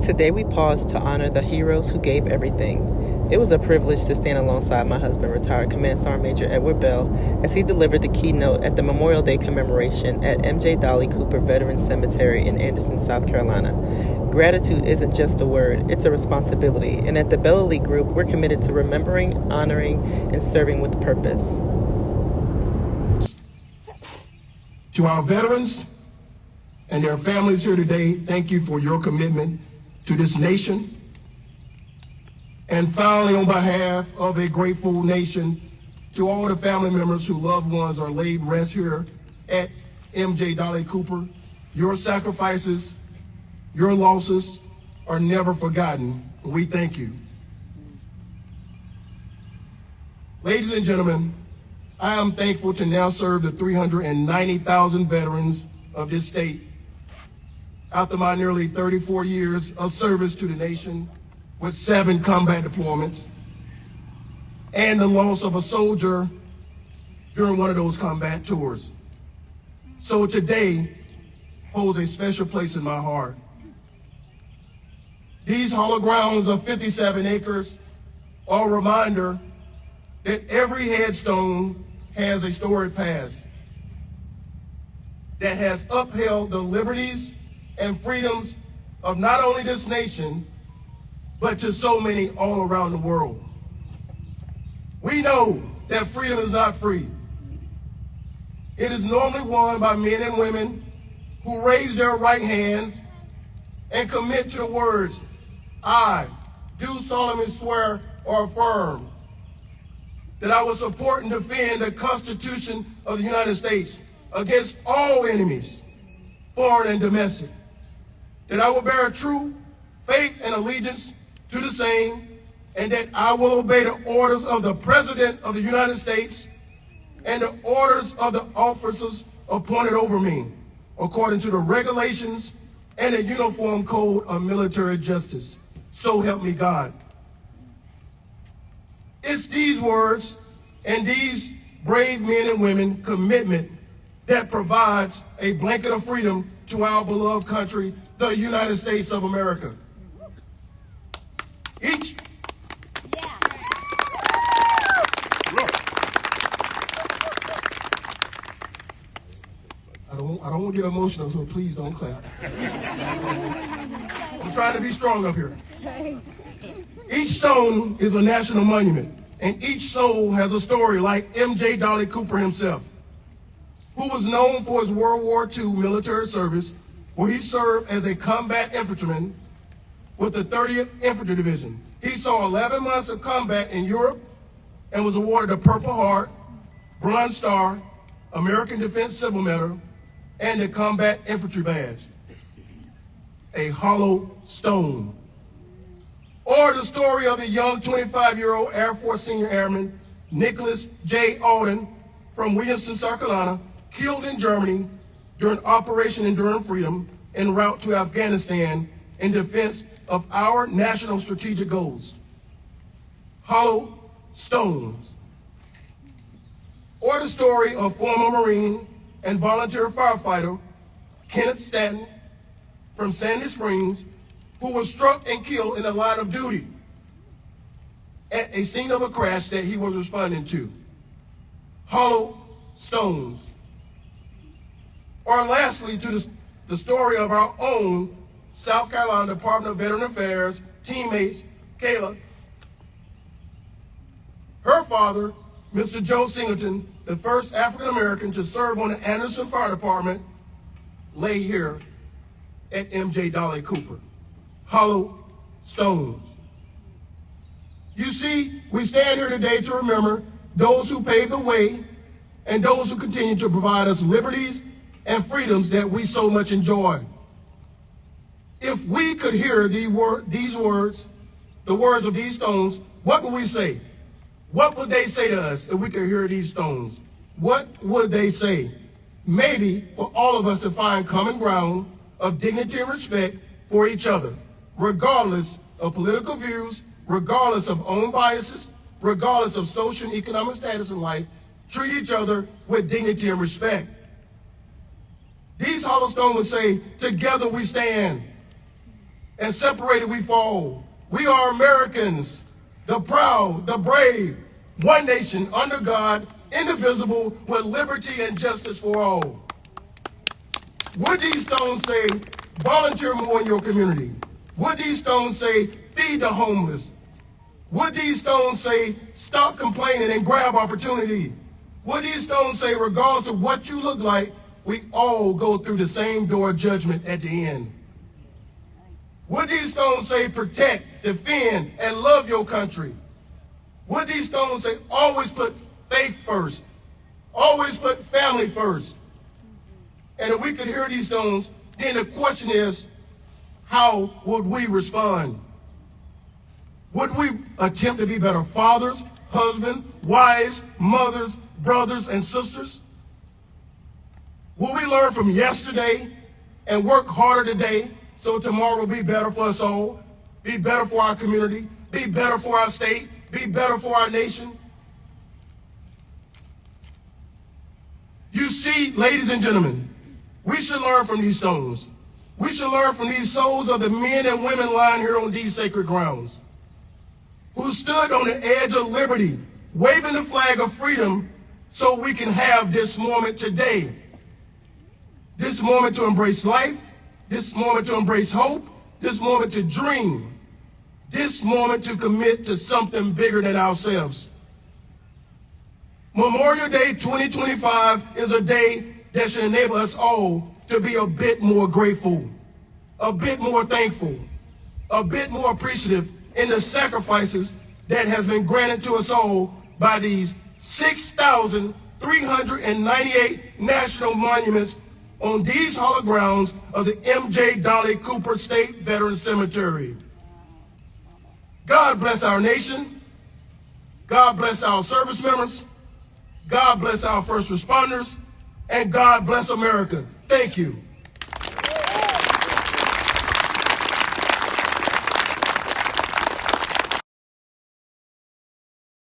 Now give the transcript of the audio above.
Today we pause to honor the heroes who gave everything. It was a privilege to stand alongside my husband, retired Command Sergeant Major Edward Bell, as he delivered the keynote at the Memorial Day commemoration at M.J. Dolly Cooper Veterans Cemetery in Anderson, South Carolina. Gratitude isn't just a word, it's a responsibility, and at the Bell Elite Group, we're committed to remembering, honoring, and serving with purpose. To our veterans and their families here today, thank you for your commitment to this nation. And finally, on behalf of a grateful nation, to all the family members whose loved ones are laid rest here at M.J. Dolly Cooper, your sacrifices, your losses are never forgotten. We thank you. Ladies and gentlemen, I am thankful to now serve the 390,000 veterans of this state. After my nearly 34 years of service to the nation with 7 combat deployments and the loss of a soldier during one of those combat tours. So today holds a special place in my heart. These hollow grounds of 57 acres are a reminder that every headstone has a storied past that has upheld the liberties and freedoms of not only this nation, but to so many all around the world. We know that freedom is not free. It is normally won by men and women who raise their right hands and commit to the words, "I do solemnly swear or affirm that I will support and defend the Constitution of the United States against all enemies, foreign and domestic, that I will bear true faith and allegiance to the same, and that I will obey the orders of the President of the United States and the orders of the officers appointed over me, according to the regulations and the Uniform Code of Military Justice. So help me God." It's these words and these brave men and women commitment that provides a blanket of freedom to our beloved country, the United States of America. I don't want to get emotional, so please don't clap. I'm trying to be strong up here. Each stone is a national monument, and each soul has a story, like M.J. Dolly Cooper himself, who was known for his World War II military service, where he served as a combat infantryman with the 30th Infantry Division. He saw 11 months of combat in Europe and was awarded the Purple Heart, Bronze Star, American Defense Civil Medal, and the Combat Infantry Badge. A hollow stone. Or the story of the young 25-year-old Air Force Senior Airman Nicholas J. Alden from Williamston, South Carolina, killed in Germany during Operation Enduring Freedom en route to Afghanistan in defense of our national strategic goals. Hollow stones. Or the story of former Marine and volunteer firefighter Kenneth Stanton from Sandy Springs, who was struck and killed in the line of duty at a scene of a crash that he was responding to. Hollow stones. Or lastly, to the story of our own South Carolina Department of Veteran Affairs teammates, Kayla. Her father, Mr. Joe Singleton, the first African American to serve on the Anderson Fire Department, lay here at M.J. Dolly Cooper. Hollow stones. You see, we stand here today to remember those who paved the way and those who continue to provide us liberties and freedoms that we so much enjoy. If we could hear these words, the words of these stones, what would we say? What would they say to us if we could hear these stones? What would they say? Maybe for all of us to find common ground of dignity and respect for each other, regardless of political views, regardless of own biases, regardless of social and economic status in life, treat each other with dignity and respect. These hollow stones would say, together we stand. and separated we fall. We are Americans, the proud, the brave, one nation under God, indivisible, with liberty and justice for all. Would these stones say, volunteer more in your community? Would these stones say, feed the homeless? Would these stones say, stop complaining and grab opportunity? Would these stones say, regardless of what you look like, we all go through the same door of judgment at the end? Would these stones say, protect, defend, and love your country? Would these stones say, always put faith first, always put family first? And if we could hear these stones, then the question is, how would we respond? Would we attempt to be better fathers, husbands, wives, mothers, brothers, and sisters? Will we learn from yesterday and work harder today so tomorrow will be better for us all, be better for our community, be better for our state, be better for our nation? You see, ladies and gentlemen, we should learn from these stones. We should learn from these souls of the men and women lying here on these sacred grounds, who stood on the edge of liberty, waving the flag of freedom so we can have this moment today. This moment to embrace life, this moment to embrace hope, this moment to dream, this moment to commit to something bigger than ourselves. Memorial Day 2025 is a day that should enable us all to be a bit more grateful, a bit more thankful, a bit more appreciative in the sacrifices that has been granted to us all by these 6,398 national monuments on these hallowed grounds of the M.J. Dolly Cooper State Veterans Cemetery. God bless our nation. God bless our service members. God bless our first responders. And God bless America. Thank you.